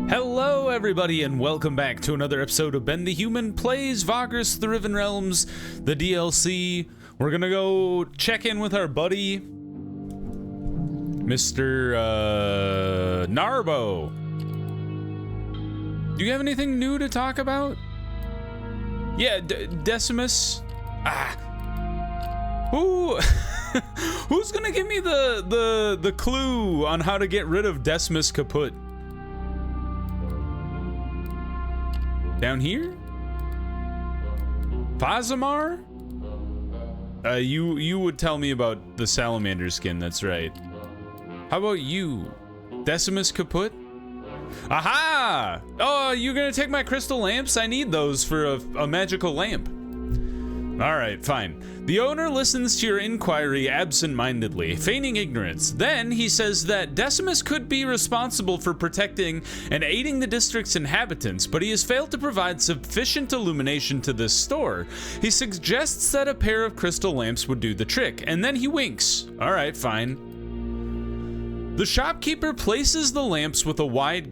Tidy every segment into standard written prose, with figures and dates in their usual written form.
Hello everybody and welcome back to another episode of Ben the Human Plays Vagrus The Riven Realms, the DLC. We're gonna go check in with our buddy, Mr. Narbo. Do you have anything new to talk about? Yeah, Decimus. Who's gonna give me the clue on how to get rid of Decimus Kaput? Down here? Fazamar? You would tell me about the salamander skin, that's right. How about you? Decimus Kaput? Aha! Oh, you're gonna take my crystal lamps? I need those for a magical lamp. Alright, fine. The owner listens to your inquiry absent-mindedly, feigning ignorance. Then he says that Decimus could be responsible for protecting and aiding the district's inhabitants, but he has failed to provide sufficient illumination to this store. He suggests that a pair of crystal lamps would do the trick, and then he winks. Alright, fine. The shopkeeper places the lamps with a wide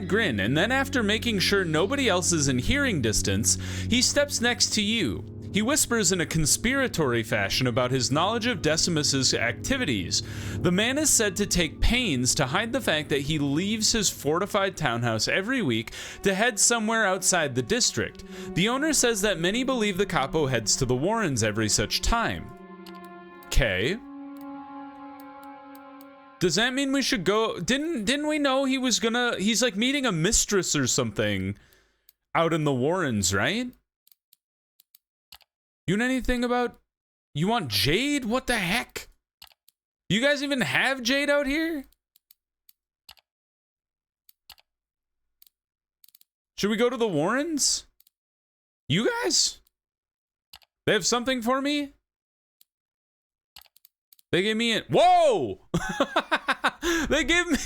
grin, and then after making sure nobody else is in hearing distance, he steps next to you. He whispers in a conspiratory fashion about his knowledge of Decimus's activities. The man is said to take pains to hide the fact that he leaves his fortified townhouse every week to head somewhere outside the district. The owner says that many believe the capo heads to the Warrens every such time. Okay. Does that mean we should go? Didn't we know he was gonna, he's like meeting a mistress or something out in the Warrens, right? You know anything about, you want jade? What the heck? You guys even have jade out here? Should we go to the Warrens? You guys? They have something for me? They gave me whoa! They gave me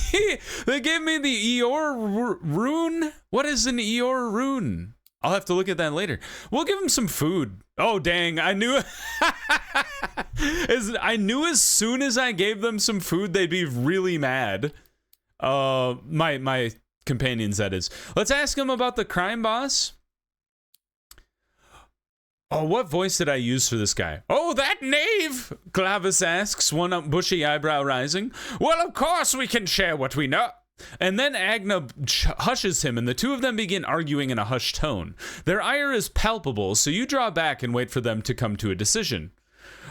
the Eeyore rune? What is an Eeyore rune? I'll have to look at that later. We'll give him some food. Oh dang, I knew as soon as I gave them some food they'd be really mad. My companions, that is. Let's ask him about the crime boss. Oh, what voice did I use for this guy? Oh, that knave, Clavis asks, one bushy eyebrow rising. Well, of course we can share what we know. And then Agna hushes him, and the two of them begin arguing in a hushed tone. Their ire is palpable, so you draw back and wait for them to come to a decision.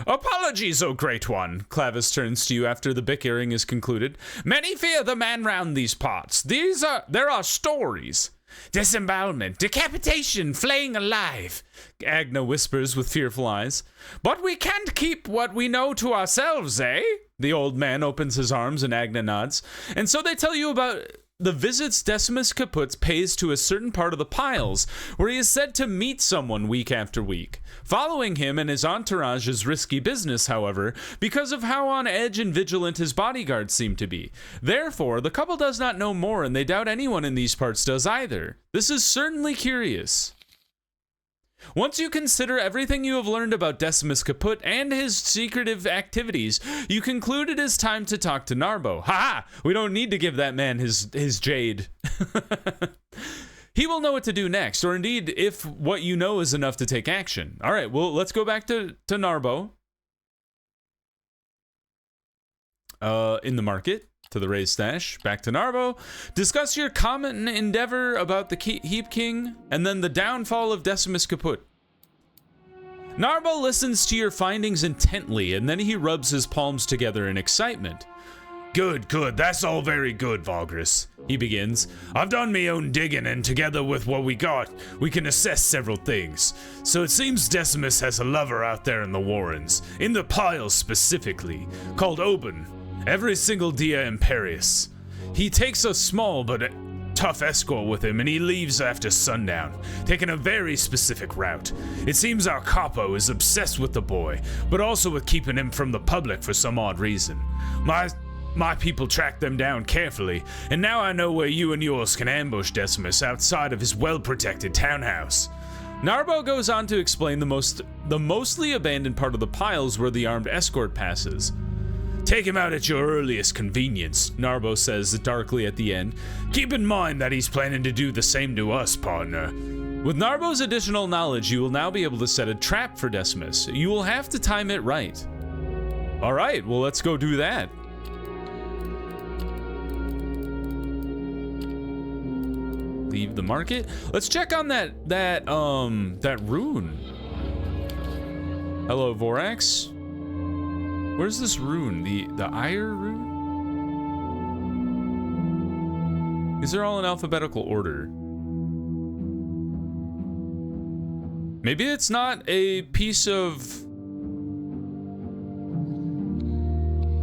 Apologies, O Great One, Clavis turns to you after the bickering is concluded. Many fear the man round these parts. There are stories. Disembowelment, decapitation, flaying alive, Agna whispers with fearful eyes. But we can't keep what we know to ourselves, eh? The old man opens his arms and Agna nods. And so they tell you about the visits Decimus Kaput pays to a certain part of the piles, where he is said to meet someone week after week. Following him and his entourage is risky business, however, because of how on edge and vigilant his bodyguards seem to be. Therefore, the couple does not know more, and they doubt anyone in these parts does either. This is certainly curious. Once you consider everything you have learned about Decimus Kaput and his secretive activities, you conclude it is time to talk to Narbo. Ha-ha! We don't need to give that man his jade. He will know what to do next, or indeed, if what you know is enough to take action. All right, well, let's go back to Narbo. In the market. To the raised stash, back to Narbo. Discuss your common endeavor about the Heap King, and then the downfall of Decimus Kaput. Narbo listens to your findings intently, and then he rubs his palms together in excitement. Good, that's all very good, Vagrus, he begins. I've done me own digging, and together with what we got, we can assess several things. So it seems Decimus has a lover out there in the Warrens, in the piles specifically, called Oben. Every single dia imperious. He takes a small but tough escort with him, and he leaves after sundown, taking a very specific route. It seems our capo is obsessed with the boy, but also with keeping him from the public for some odd reason. My people tracked them down carefully, and now I know where you and yours can ambush Decimus outside of his well-protected townhouse. Narbo goes on to explain the mostly abandoned part of the piles where the armed escort passes. Take him out at your earliest convenience, Narbo says darkly at the end. Keep in mind that he's planning to do the same to us, partner. With Narbo's additional knowledge, you will now be able to set a trap for Decimus. You will have to time it right. All right, well, let's go do that. Leave the market. Let's check on that rune. Hello, Vorax. Where's this rune? The Ire rune? These are all in alphabetical order. Maybe it's not a piece of...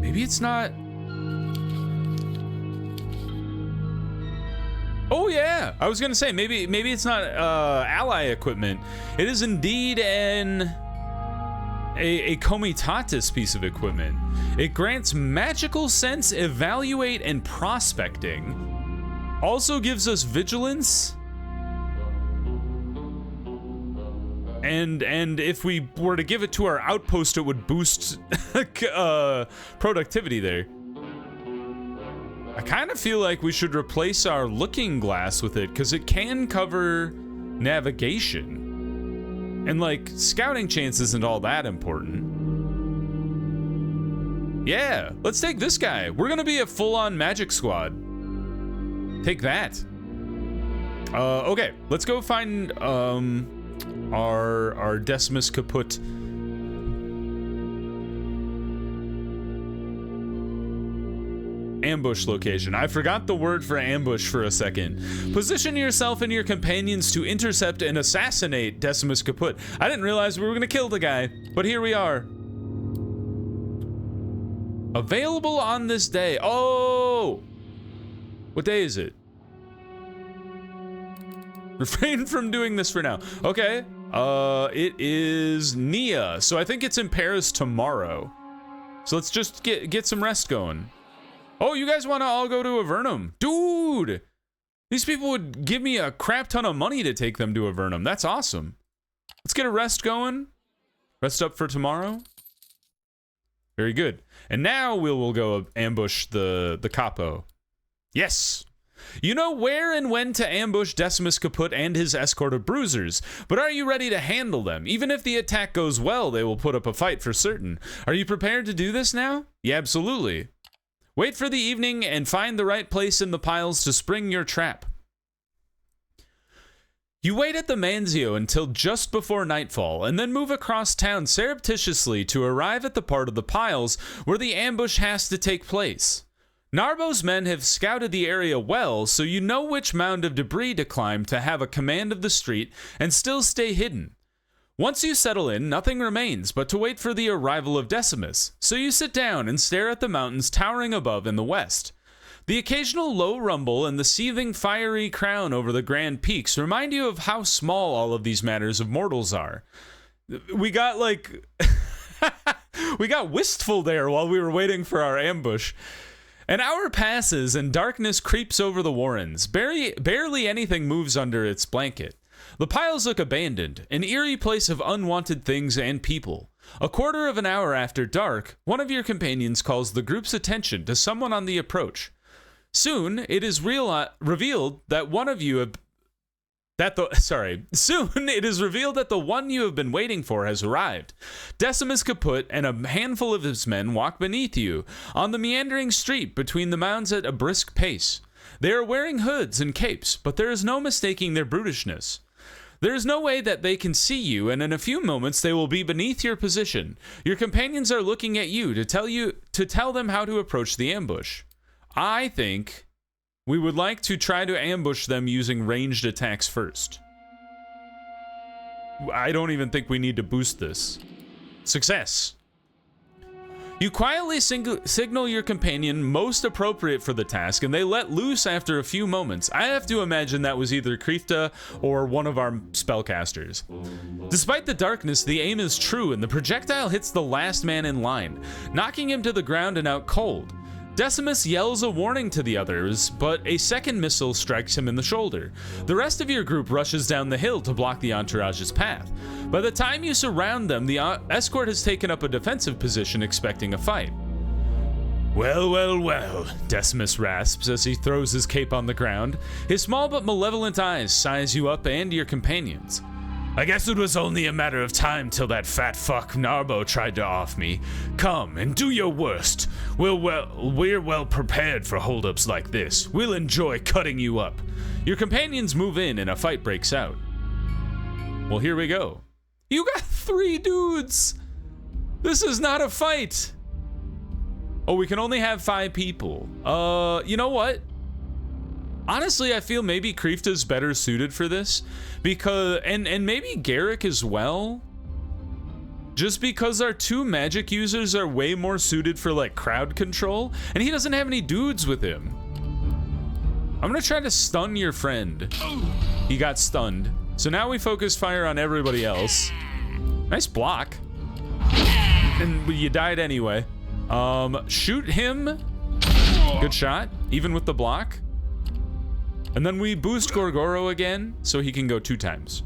Maybe it's not... Oh yeah, I was gonna say maybe it's not ally equipment. It is indeed a comitatus piece of equipment. It grants magical sense, evaluate, and prospecting. Also gives us vigilance. And if we were to give it to our outpost, it would boost productivity there. I kind of feel like we should replace our looking glass with it because it can cover navigation. And like, scouting chance isn't all that important. Yeah, let's take this guy. We're gonna be a full-on magic squad. Take that. Okay, let's go find our Decimus Kaput. Ambush location. I forgot the word for ambush for a second. Position yourself and your companions to intercept and assassinate Decimus Kaput. I didn't realize we were gonna kill the guy, but here we are. Available on this day. Oh! What day is it? Refrain from doing this for now. Okay. It is Nia, so I think it's in Paris tomorrow. So let's just get some rest going. Oh, you guys want to all go to Avernum? Dude! These people would give me a crap ton of money to take them to Avernum. That's awesome. Let's get a rest going. Rest up for tomorrow. Very good. And now we'll go ambush the capo. Yes! You know where and when to ambush Decimus Kaput and his escort of bruisers, but are you ready to handle them? Even if the attack goes well, they will put up a fight for certain. Are you prepared to do this now? Yeah, absolutely. Wait for the evening and find the right place in the piles to spring your trap. You wait at the Manzio until just before nightfall, and then move across town surreptitiously to arrive at the part of the piles where the ambush has to take place. Narbo's men have scouted the area well, so you know which mound of debris to climb to have a command of the street and still stay hidden. Once you settle in, nothing remains but to wait for the arrival of Decimus, so you sit down and stare at the mountains towering above in the west. The occasional low rumble and the seething fiery crown over the grand peaks remind you of how small all of these matters of mortals are. We got like... we got wistful there while we were waiting for our ambush. An hour passes and darkness creeps over the warrens. Barely anything moves under its blanket. The piles look abandoned, an eerie place of unwanted things and people. A quarter of an hour after dark, one of your companions calls the group's attention to someone on the approach. Soon, it is revealed that the one you have been waiting for has arrived. Decimus Kaput and a handful of his men walk beneath you on the meandering street between the mounds at a brisk pace. They are wearing hoods and capes, but there is no mistaking their brutishness. There is no way that they can see you, and in a few moments they will be beneath your position. Your companions are looking at you to tell them how to approach the ambush. I think we would like to try to ambush them using ranged attacks first. I don't even think we need to boost this. Success. You quietly signal your companion most appropriate for the task, and they let loose after a few moments. I have to imagine that was either Krifta or one of our spellcasters. Despite the darkness, the aim is true, and the projectile hits the last man in line, knocking him to the ground and out cold. Decimus yells a warning to the others, but a second missile strikes him in the shoulder. The rest of your group rushes down the hill to block the entourage's path. By the time you surround them, the escort has taken up a defensive position expecting a fight. Well, well, well, Decimus rasps as he throws his cape on the ground. His small but malevolent eyes size you up and your companions. I guess it was only a matter of time till that fat fuck Narbo tried to off me. Come and do your worst. We're well prepared for holdups like this. We'll enjoy cutting you up. Your companions move in and a fight breaks out. Well, here we go. You got 3 dudes. This is not a fight. Oh, we can only have 5 people. You know what? Honestly, I feel maybe Kreefta's better suited for this because, and maybe Garrick as well. Just because our 2 magic users are way more suited for like crowd control, and he doesn't have any dudes with him. I'm gonna try to stun your friend. He got stunned. So now we focus fire on everybody else. Nice block. And you died anyway. Shoot him. Good shot, even with the block. And then we boost Gorgoro again, so he can go 2 times.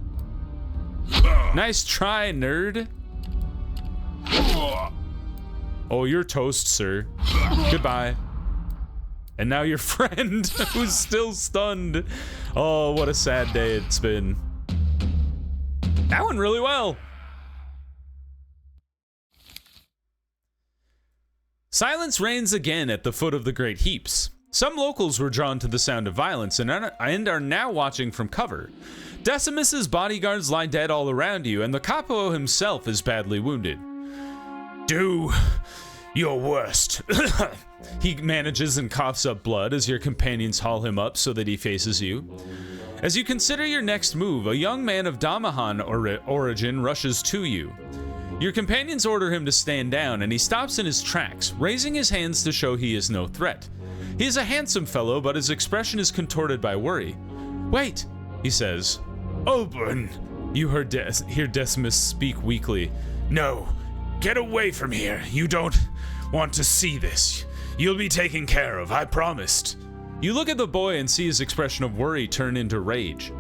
Nice try, nerd. Oh, you're toast, sir. Goodbye. And now your friend, who's still stunned. Oh, what a sad day it's been. That went really well. Silence reigns again at the foot of the Great Heaps. Some locals were drawn to the sound of violence and are now watching from cover. Decimus's bodyguards lie dead all around you, and the capo himself is badly wounded. Do your worst. He manages and coughs up blood as your companions haul him up so that he faces you. As you consider your next move, a young man of Damahan origin rushes to you. Your companions order him to stand down, and he stops in his tracks, raising his hands to show he is no threat. He is a handsome fellow, but his expression is contorted by worry. Wait, he says. Open! You hear Decimus speak weakly. No, get away from here. You don't want to see this. You'll be taken care of, I promised. You look at the boy and see his expression of worry turn into rage.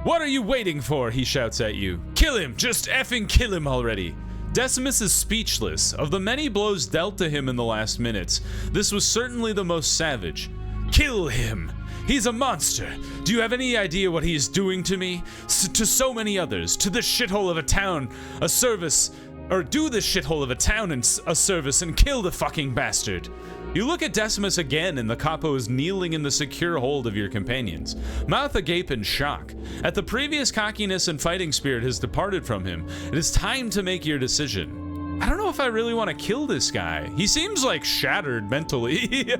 What are you waiting for? He shouts at you. Kill him! Just effing kill him already! Decimus is speechless. Of the many blows dealt to him in the last minutes, this was certainly the most savage. Kill him! He's a monster! Do you have any idea what he is doing to me? To so many others, to this shithole of a town, a service, or do this shithole of a town and a service and kill the fucking bastard! You look at Decimus again, and the capo is kneeling in the secure hold of your companions, mouth agape in shock. At the previous cockiness and fighting spirit has departed from him, it is time to make your decision. I don't know if I really want to kill this guy. He seems like shattered mentally.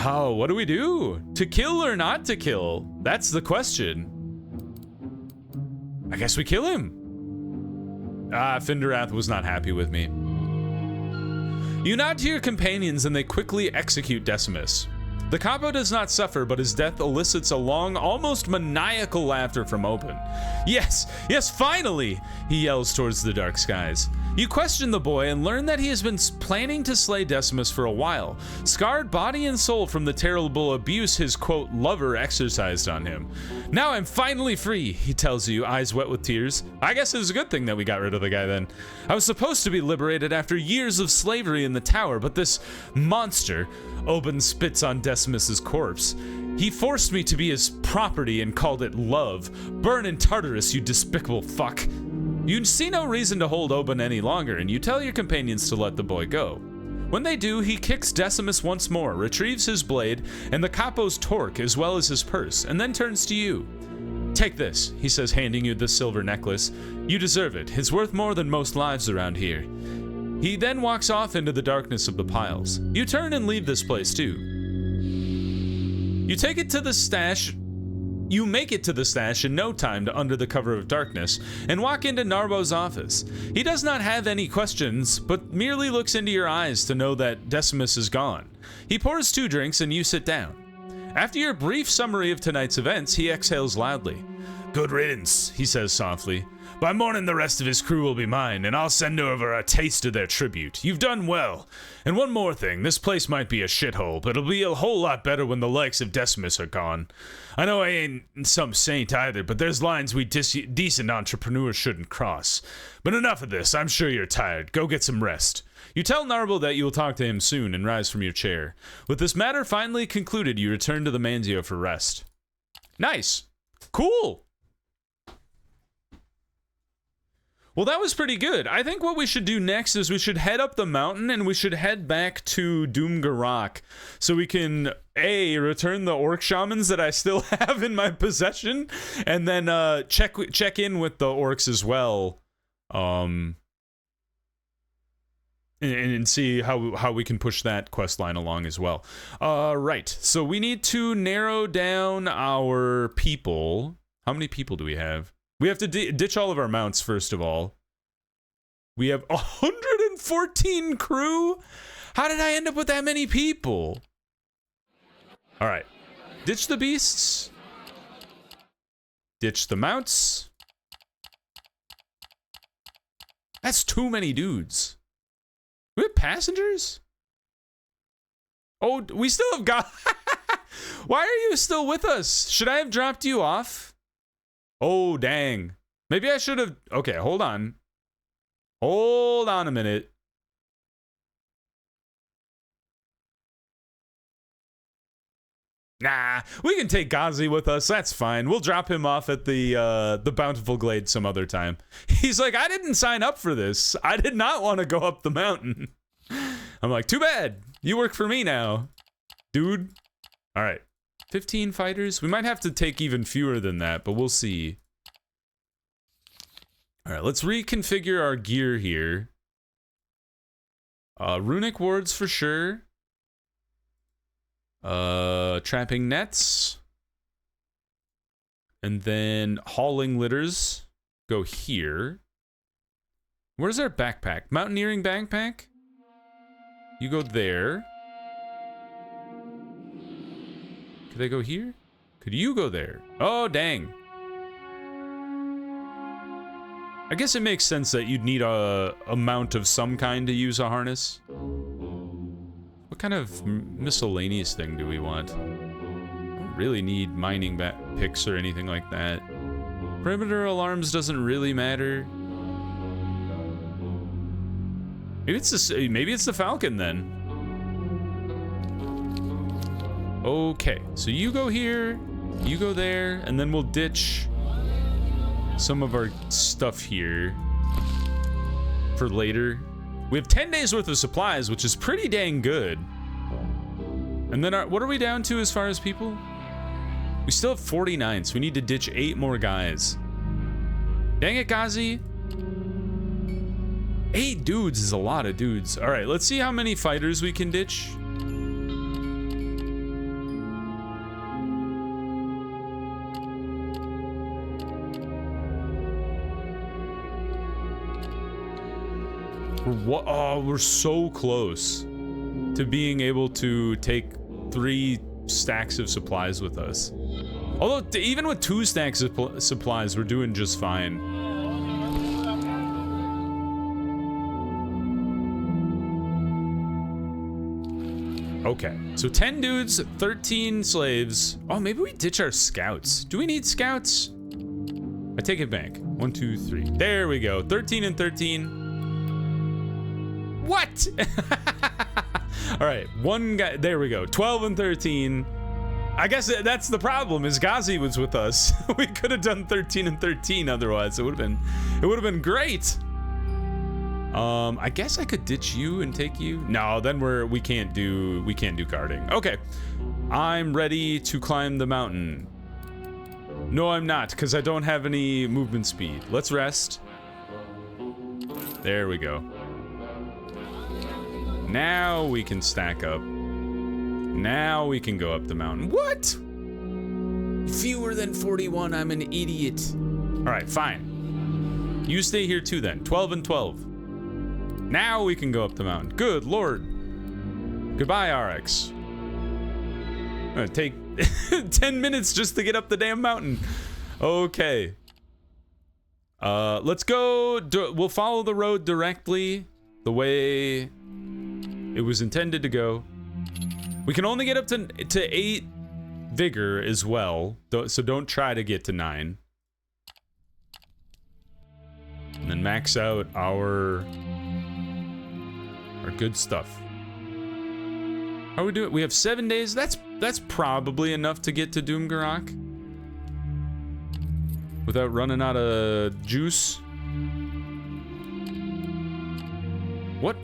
Oh, what do we do? To kill or not to kill? That's the question. I guess we kill him. Finderath was not happy with me. You nod to your companions and they quickly execute Decimus. The capo does not suffer, but his death elicits a long, almost maniacal laughter from Open. Yes, yes, finally! He yells towards the dark skies. You question the boy and learn that he has been planning to slay Decimus for a while, scarred body and soul from the terrible abuse his, quote, lover exercised on him. Now I'm finally free, he tells you, eyes wet with tears. I guess it was a good thing that we got rid of the guy then. I was supposed to be liberated after years of slavery in the tower, but this monster, Oben spits on Decimus's corpse. He forced me to be his property and called it love. Burn in Tartarus, you despicable fuck. You see no reason to hold Oben any longer, and you tell your companions to let the boy go. When they do, he kicks Decimus once more, retrieves his blade and the capo's torque as well as his purse, and then turns to you. Take this, he says, handing you the silver necklace. You deserve it. It's worth more than most lives around here. He then walks off into the darkness of the piles. You turn and leave this place too. You take it to the stash. You make it to the stash in no time to under the cover of darkness and walk into Narbo's office. He does not have any questions, but merely looks into your eyes to know that Decimus is gone. He pours 2 drinks and you sit down. After your brief summary of tonight's events, he exhales loudly. Good riddance, he says softly. By morning the rest of his crew will be mine, and I'll send over a taste of their tribute. You've done well. And one more thing, this place might be a shithole, but it'll be a whole lot better when the likes of Decimus are gone. I know I ain't some saint either, but there's lines we decent entrepreneurs shouldn't cross. But enough of this, I'm sure you're tired. Go get some rest. You tell Narble that you will talk to him soon and rise from your chair. With this matter finally concluded, you return to the Manzio for rest. Nice. Cool. Well, that was pretty good. I think what we should do next is we should head up the mountain and we should head back to Doomgarak so we can, A, return the orc shamans that I still have in my possession, and then check in with the orcs as well, and see how we can push that quest line along as well. Right, so we need to narrow down our people. How many people do we have? We have to ditch all of our mounts, first of all. We have 114 crew? How did I end up with that many people? All right. Ditch the beasts. Ditch the mounts. That's too many dudes. We have passengers? Oh, we still have got... Why are you still with us? Should I have dropped you off? Oh, dang. Maybe I should have... Okay, hold on. Hold on a minute. Nah, we can take Ghazi with us. That's fine. We'll drop him off at the Bountiful Glade some other time. He's like, I didn't sign up for this. I did not want to go up the mountain. I'm like, too bad. You work for me now, dude. All right. 15 fighters. We might have to take even fewer than that, but we'll see. All right, let's reconfigure our gear here. Runic wards for sure. Trapping nets. And then hauling litters go here. Where's our backpack? Mountaineering backpack? You go there. Could they go here? Could you go there? Oh, dang. I guess it makes sense that you'd need a mount of some kind to use a harness. What kind of miscellaneous thing do we want? I don't really need mining picks or anything like that. Perimeter alarms doesn't really matter. Maybe it's the Falcon then. Okay, so you go here, you go there, and then we'll ditch some of our stuff here for later. We have 10 days worth of supplies, which is pretty dang good. And then what are we down to as far as people? We still have 49, so we need to ditch 8 more guys. Dang it, Ghazi. 8 dudes is a lot of dudes. All right, let's see how many fighters we can ditch. We're so close to being able to take 3 stacks of supplies with us. Although, even with 2 stacks of supplies, we're doing just fine. Okay, so 10 dudes, 13 slaves. Oh, maybe we ditch our scouts. Do we need scouts? I take it back. 1, 2, 3. There we go. 13 and 13. What? All right, one guy. There we go. 12 and 13. I guess that's the problem. Is Ghazi was with us. We could have done 13 and 13 otherwise. It would have been great. I guess I could ditch you and take you. No, then we can't do guarding. Okay, I'm ready to climb the mountain. No, I'm not, because I don't have any movement speed. Let's rest. There we go. Now we can stack up. Now we can go up the mountain. What? Fewer than 41, I'm an idiot. All right, fine. You stay here too then. 12 and 12. Now we can go up the mountain. Good Lord. Goodbye, RX. I'm gonna take 10 minutes just to get up the damn mountain. Okay. Let's go. We'll follow the road directly the way it was intended to go. We can only get up to 8 vigor as well, so don't try to get to 9. And then max out our Our good stuff. How are we doing? We have 7 days. That's probably enough to get to Doomgarak without running out of juice. What?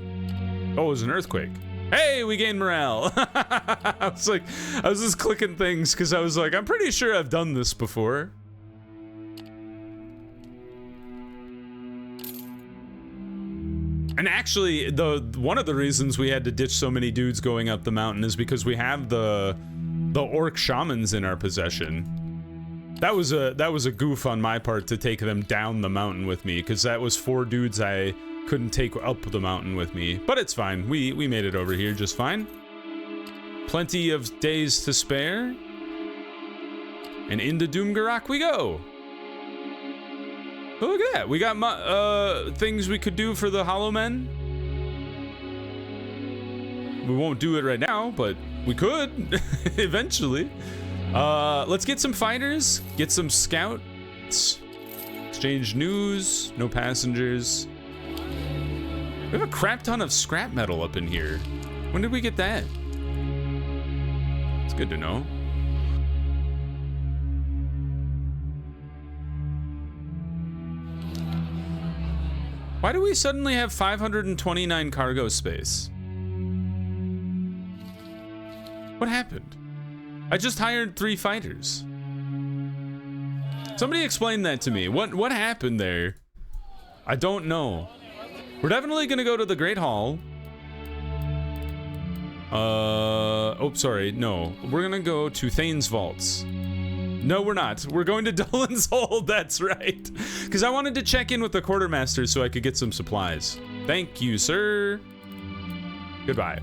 Oh, it was an earthquake. Hey, we gained morale. I was just clicking things because I was like, I'm pretty sure I've done this before. And actually, one of the reasons we had to ditch so many dudes going up the mountain is because we have the orc shamans in our possession. That was a goof on my part to take them down the mountain with me, because that was 4 dudes I couldn't take up the mountain with me. But it's fine. We made it over here just fine. Plenty of days to spare. And into Doomgarak we go. Oh, look at that. We got things we could do for the Hollow Men. We won't do it right now, but we could eventually. Let's get some fighters, get some scouts, exchange news, no passengers. We have a crap ton of scrap metal up in here. When did we get that? It's good to know. Why do we suddenly have 529 cargo space? What happened? I just hired 3 fighters. Somebody explain that to me. What happened there? I don't know. We're definitely gonna go to the Great Hall. Oh, sorry, no. We're gonna go to Thane's Vaults. No, we're not. We're going to Dolan's Hold, that's right. Because I wanted to check in with the quartermaster so I could get some supplies. Thank you, sir. Goodbye.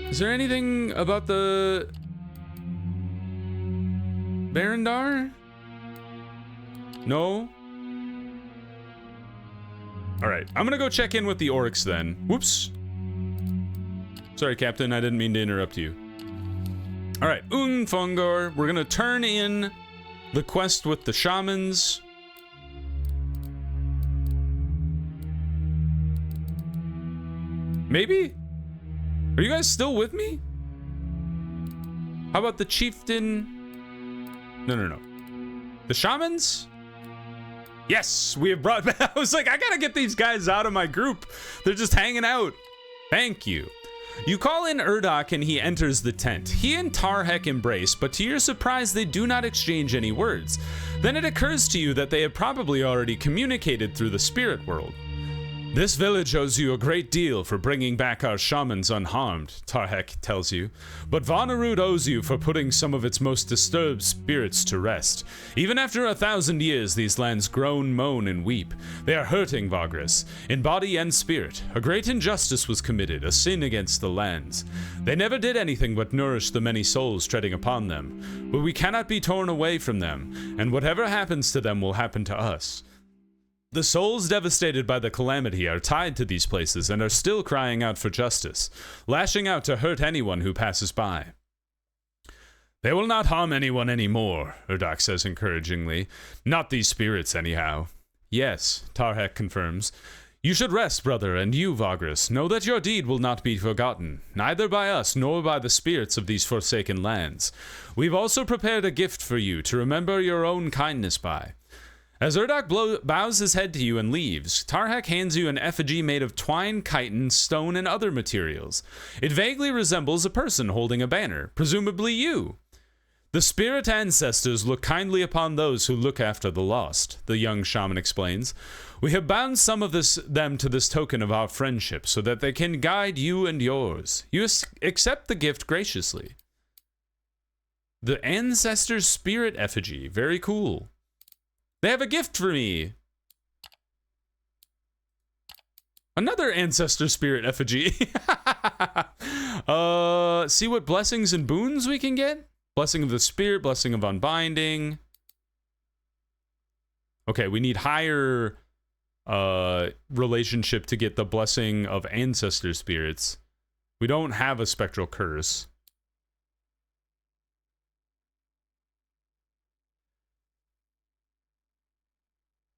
Is there anything about the Barandar? No? Alright, I'm gonna go check in with the orcs then. Whoops. Sorry, Captain, I didn't mean to interrupt you. Alright, Fungor. We're gonna turn in the quest with the shamans. Maybe? Are you guys still with me? How about the chieftain? No. The shamans? Yes, we have brought back. I was like, I gotta get these guys out of my group. They're just hanging out. Thank you. You call in Urdak and he enters the tent. He and Tarhek embrace, but to your surprise, they do not exchange any words. Then it occurs to you that they have probably already communicated through the spirit world. This village owes you a great deal for bringing back our shamans unharmed, Tarhek tells you. But Vonarud owes you for putting some of its most disturbed spirits to rest. Even after 1,000 years, these lands groan, moan, and weep. They are hurting Vagrus, in body and spirit. A great injustice was committed, a sin against the lands. They never did anything but nourish the many souls treading upon them. But we cannot be torn away from them, and whatever happens to them will happen to us. The souls devastated by the calamity are tied to these places and are still crying out for justice, lashing out to hurt anyone who passes by. They will not harm anyone anymore, Urdak says encouragingly. Not these spirits, anyhow. Yes, Tarhek confirms. You should rest, brother, and you, Vagrus, know that your deed will not be forgotten, neither by us nor by the spirits of these forsaken lands. We've also prepared a gift for you to remember your own kindness by. As Urdak bows his head to you and leaves, Tarhek hands you an effigy made of twine, chitin, stone, and other materials. It vaguely resembles a person holding a banner, presumably you. The spirit ancestors look kindly upon those who look after the lost, the young shaman explains. We have bound some of them to this token of our friendship so that they can guide you and yours. You accept the gift graciously. The ancestors' spirit effigy, very cool. They have a gift for me. Another ancestor spirit effigy. See what blessings and boons we can get? Blessing of the spirit, blessing of unbinding. Okay, we need higher relationship to get the blessing of ancestor spirits. We don't have a spectral curse.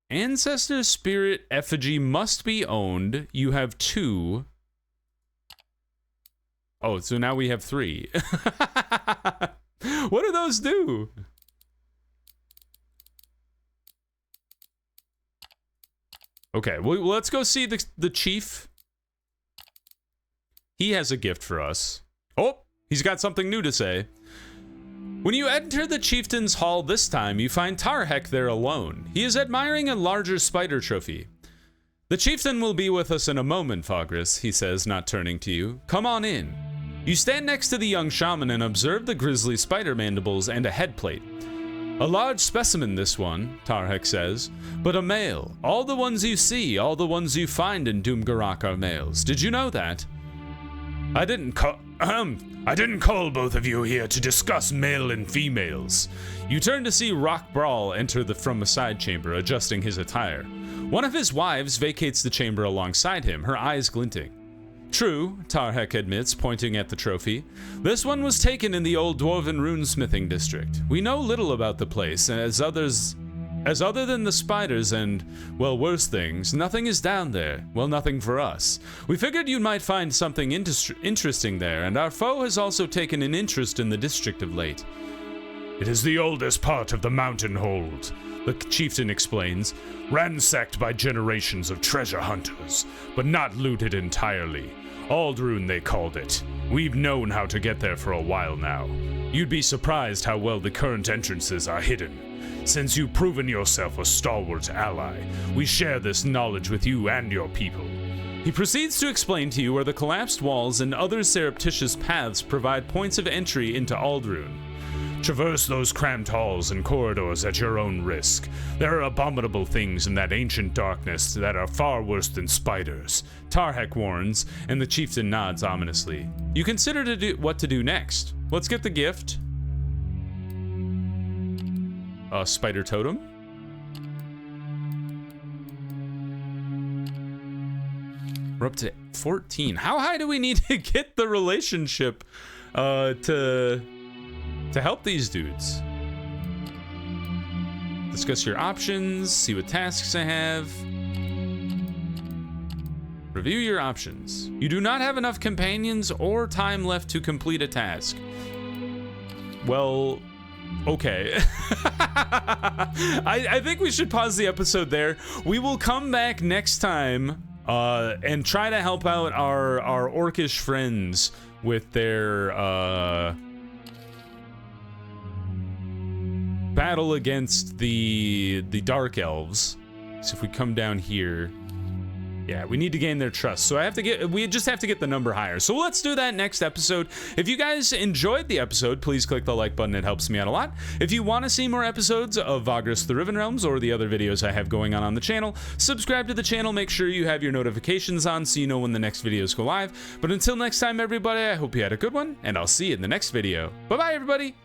Ancestor spirit effigy must be owned. You have 2. Oh, so now we have 3. What do those do? Okay, well, let's go see the chief. He has a gift for us. Oh, he's got something new to say. When you enter the chieftain's hall this time, you find Tarhek there alone. He is admiring a larger spider trophy. The chieftain will be with us in a moment, Vagrus, he says, not turning to you. Come on in. You stand next to the young shaman and observe the grisly spider mandibles and a headplate. A large specimen, this one, Tarhek says, but a male. All the ones you see, all the ones you find in Doomgarak are males. Did you know that? I didn't call both of you here to discuss male and females. You turn to see Rock Brawl enter from a side chamber, adjusting his attire. One of his wives vacates the chamber alongside him, her eyes glinting. True, Tarhek admits, pointing at the trophy. This one was taken in the old Dwarven runesmithing district. We know little about the place, as other than the spiders and, well, worse things, nothing is down there. Well, nothing for us. We figured you might find something interesting there, and our foe has also taken an interest in the district of late. It is the oldest part of the mountain hold, the chieftain explains, ransacked by generations of treasure hunters, but not looted entirely. Aldrune, they called it. We've known how to get there for a while now. You'd be surprised how well the current entrances are hidden. Since you've proven yourself a stalwart ally, we share this knowledge with you and your people. He proceeds to explain to you where the collapsed walls and other surreptitious paths provide points of entry into Aldrune. Traverse those cramped halls and corridors at your own risk. There are abominable things in that ancient darkness that are far worse than spiders, Tarhek warns, and the chieftain nods ominously. You consider what to do next. Let's get the gift. A spider totem. We're up to 14. How high do we need to get the relationship to help these dudes? Discuss your options, see what tasks I have. Review your options. You do not have enough companions or time left to complete a task. Well, okay. I think we should pause the episode there. We will come back next time and try to help out our orcish friends with their battle against the dark elves. So if we come down here, yeah, we need to gain their trust. So we just have to get the number higher. So let's do that next episode. If you guys enjoyed the episode, please click the like button. It helps me out a lot. If you want to see more episodes of Vagrus The Riven Realms or the other videos I have going on the channel, subscribe to the channel. Make sure you have your notifications on so you know when the next videos go live. But until next time, everybody, I hope you had a good one, and I'll see you in the next video. Bye-bye, everybody.